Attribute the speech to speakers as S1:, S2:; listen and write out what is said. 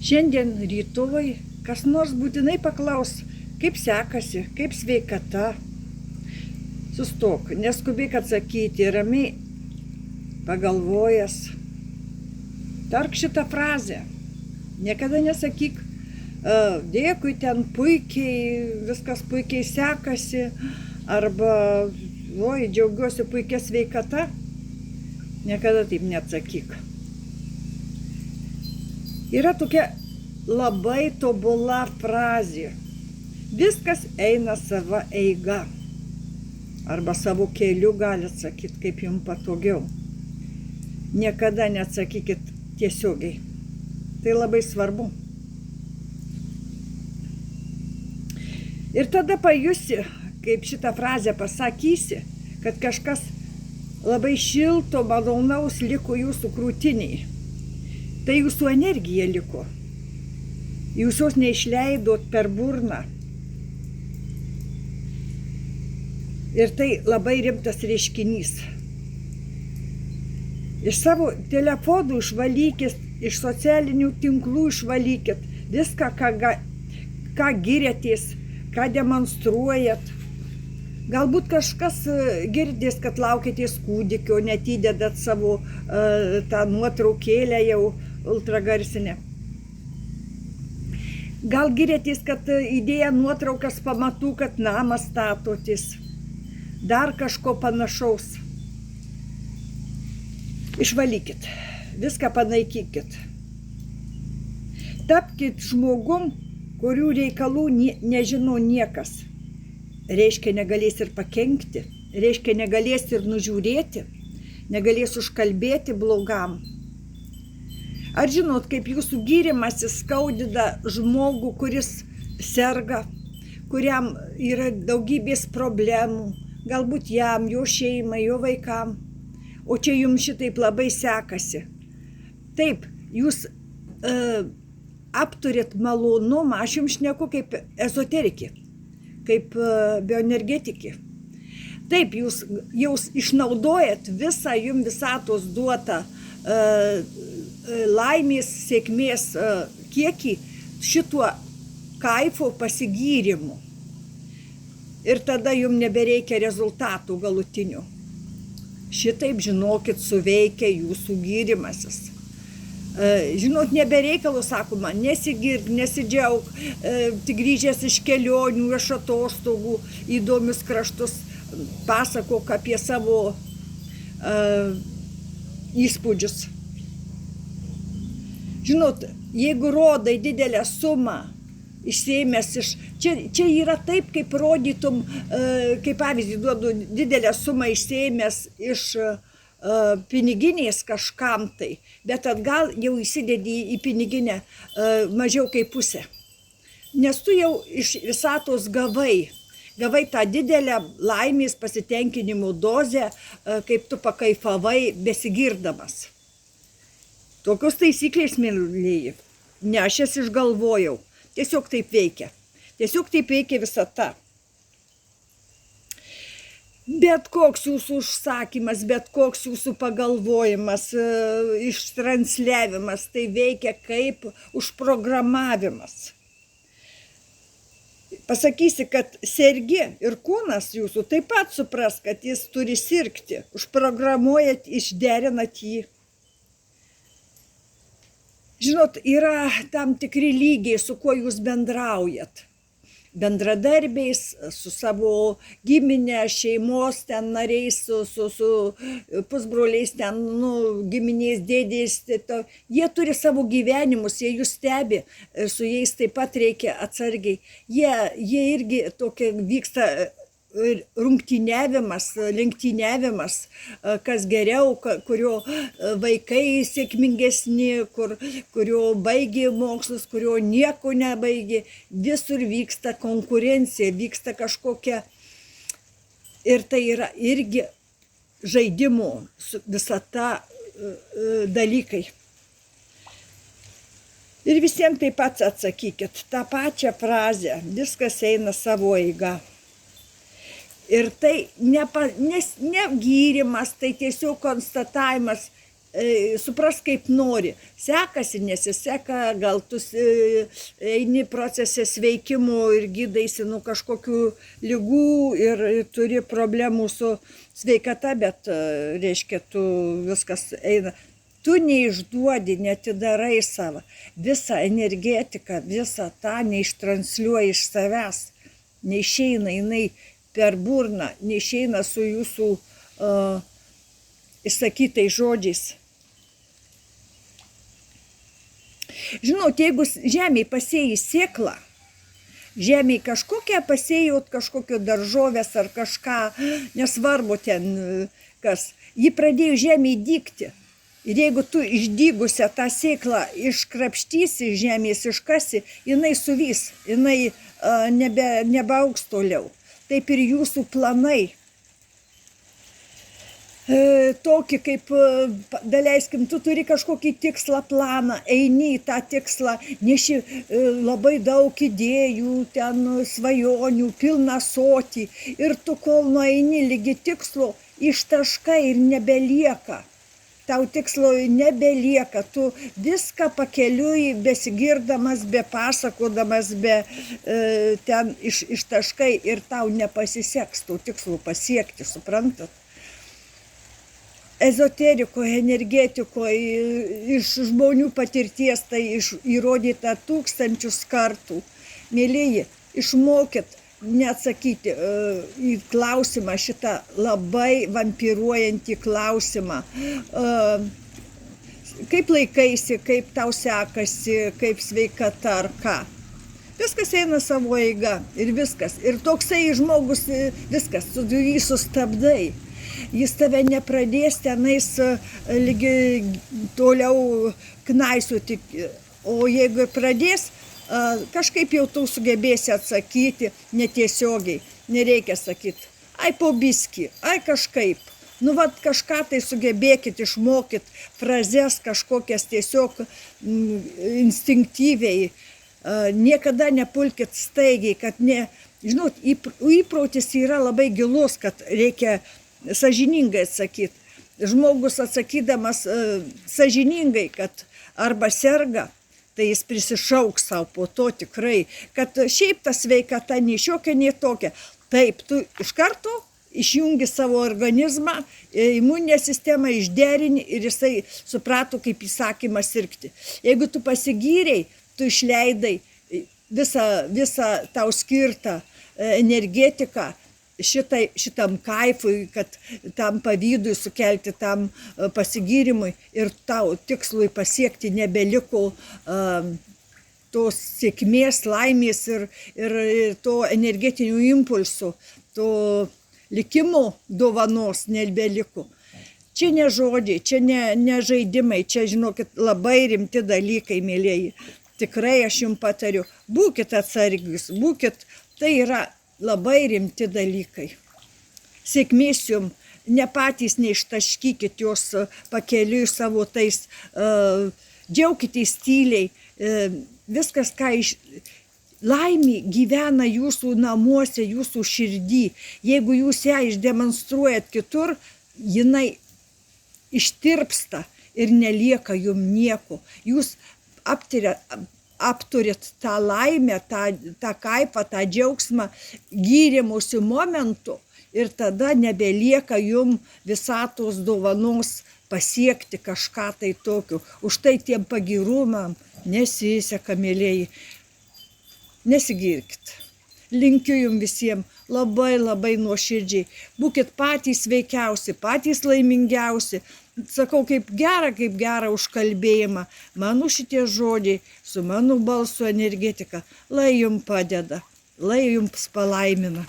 S1: Šiandien rytoj kas nors būtinai paklaus, kaip sekasi, kaip sveikata. Sustok, neskubėk atsakyti, ramiai pagalvojęs. Tark šitą frazę. Niekada nesakyk, dėkui, ten puikiai, viskas puikiai sekasi, arba, oi, džiaugiuosi puikia sveikata. Niekada taip neatsakyk. Yra tokia labai tobula frazė. Viskas eina sava eiga. Arba savo keliu galit sakyti, kaip jums patogiau. Niekada neatsakykit tiesiogiai. Tai labai svarbu. Ir tada pajusi, kaip šitą frazę pasakysi, kad kažkas labai šilto, malonaus liko jūsų krūtiniai. Tai jūsų energija liko. Jūs jos neišleidot per burną. Ir tai labai rimtas reiškinys. Iš savo telefonų išvalykit, iš socialinių tinklų išvalykit viską, ką giriatės, ką demonstruojat. Galbūt kažkas girdės, kad laukitės kūdikio, net įdedat savo tą nuotraukėlę jau ultragarsinę. Gal girdėtės, kad įdėję nuotraukas pamatų, kad namą statotės. Dar kažko panašaus. Išvalykit, viską panaikykit. Tapkit žmogum, kurių reikalų nežino niekas. Reiškia, negalės ir pakenkti, reiškia, negalės ir nužiūrėti, negalės užkalbėti blogam. Ar žinot, kaip jūsų gyrimasis skaudina žmogų, kuris serga, kuriam yra daugybės problemų, galbūt jam, jo šeimai, jo vaikam, o čia jums šitaip labai sekasi. Taip, jūs apturėt malonumą, aš jums šneku kaip ezoterikė, kaip bioenergetikė. Taip, jūs išnaudojat visą jums visatos duotą laimės, sėkmės kiekį šituo kaifo pasigyrimu. Ir tada jums nebereikia rezultatų galutinių. Šitaip, žinokit, suveikia jūsų gyrimasis. Žinot, nebereikalo, sakoma, nesigirk, nesidžiauk, tik grįžęs iš kelionių, iš atostogų, įdomius kraštus, pasakok apie savo įspūdžius. Žinot, jeigu rodai didelę sumą, išsiėmęs iš... Čia yra taip, kaip rodytum, kaip pavyzdį duodu, didelę sumą išsiėmęs iš piniginės kažkam tai, bet atgal jau įsidedi į piniginę mažiau kaip pusę. Nes tu jau iš visatos gavai tą didelę laimės pasitenkinimo dozę, kaip tu pakaifavai besigirdamas. Tokios taisyklės, mylėjai, ne aš jas išgalvojau, tiesiog taip veikia. Tiesiog taip veikia visata. Bet koks jūsų užsakymas, bet koks jūsų pagalvojimas, ištransliavimas, tai veikia kaip užprogramavimas. Pasakysi, kad sergi ir kūnas jūsų taip pat supras, kad jis turi sirgti. Užprogramuojat, išderinat jį. Žinot, yra tam tikri lygiai, su kuo jūs bendraujat. Bendradarbiais, su savo giminė, šeimos ten nariais, su pusbroliais ten, giminės dėdės. Jie turi savo gyvenimus, jie jūs stebi, su jais taip pat reikia atsargiai. Jie irgi tokia vyksta rungtyniavimas, lenktyniavimas, kas geriau, kurio vaikai sėkmingesni, kurio baigė mokslus, kurio nieko nebaigė. Visur vyksta konkurencija, vyksta kažkokia. Ir tai yra irgi žaidimų visata dalykai. Ir visiems taip pat atsakykit tą pačią frazę, viskas eina savo eiga. Ir tai ne gyrimas, tai tiesiog konstatavimas, supras kaip nori. Sekasi, nesiseka, gal tu eini procese sveikimo ir gydaisi nuo kažkokių ligų ir turi problemų su sveikata, bet, reiškia, tu viskas eina. Tu neišduodi, netidarai savo. Visą energetiką, visą tą neištransliuoji iš savęs. Neišeina jinai per burną, neišeina su jūsų išsakytais žodžiais. Žinot, jeigu žemėje pasėjai sėklą, žemėje kažkokią pasėjot, kažkokio daržovės ar kažką, nesvarbu ten kas, ji pradėjo žemėje dygti. Ir jeigu tu išdygusią tą sėklą iškrapštysi, žemės iškasi, jinai suvys, jinai nebeaugs toliau. Taip ir jūsų planai. Tokį kaip, daleiskim, tu turi kažkokį tikslą, planą, eini į tą tikslą, neši labai daug idėjų, ten svajonių, pilną sotį ir tu kol nueini lygi tikslo, ištaškai ir nebelieka. Tau tikslo nebelieka, tu viską pakeliui besigirdamas, bepasakodamas, ten ištaškai ir tau nepasiseks tų tikslų pasiekti, suprantat? Ezoterikoje, energetikoje, iš žmonių patirties tai įrodyta tūkstančius kartų. Mėlyji, išmokit neatsakyti į klausimą, šitą labai vampiruojantį klausimą. Kaip laikaisi, kaip tau sekasi, kaip sveikata ar ką. Viskas eina savo eiga ir viskas. Ir toksai žmogus, viskas, tu jį sustabdai. Jis tave nepradės tenais lygi toliau knaisioti, o jeigu pradės, kažkaip jau tu sugebėsi atsakyti netiesiogiai. Nereikia sakyti, ai po biskį, ai kažkaip. Nu, vat kažką tai sugebėkit, išmokit frazes kažkokias tiesiog instinktyviai. Niekada nepulkit staigiai, kad ne, žinot, įprotis yra labai gilus, kad reikia sąžiningai atsakyti. Žmogus atsakydamas sąžiningai, kad arba serga, tai jis prisišauks savo po to tikrai, kad šiaip ta sveikata nei šiokia, nei tokia. Taip, tu iš karto išjungi savo organizmą, imuninę sistemą išderini ir jisai suprato, kaip įsakymą sirgti. Jeigu tu pasigyrei, tu išleidai visą tau skirtą energetiką, šitam kaifui, kad tam pavydui sukelti, tam pasigyrimui ir tau tikslui pasiekti nebeliko tos sėkmės, laimės ir to energetinių impulsų, to likimo dovanos nebeliko. Čia ne žodžiai, čia ne žaidimai, čia, žinokit, labai rimti dalykai, mėlieji. Tikrai aš jums patariu, būkit atsargius, tai yra labai rimti dalykai. Sėkmės jums, ne patys neištaškykit jos pakeliui savo tais, džiaukitės tyliai, viskas, ką laimė gyvena jūsų namuose, jūsų širdį. Jeigu jūs ją išdemonstruojat kitur, jinai ištirpsta ir nelieka jums nieko. Jūs apturit tą laimę, tą kaifą, tą džiaugsmą gyrimusių momentų ir tada nebelieka jum visatos dovanos pasiekti kažką tai tokio. Už tai tiem pagyrumam nesiseka, mėlieji. Nesigirkit. Linkiu jums visiems labai nuoširdžiai. Būkit patys sveikiausi, patys laimingiausi. Sakau, kaip gera užkalbėjimą. Mano šitie žodžiai su mano balso energetika, lai jums padeda, lai jums palaimina.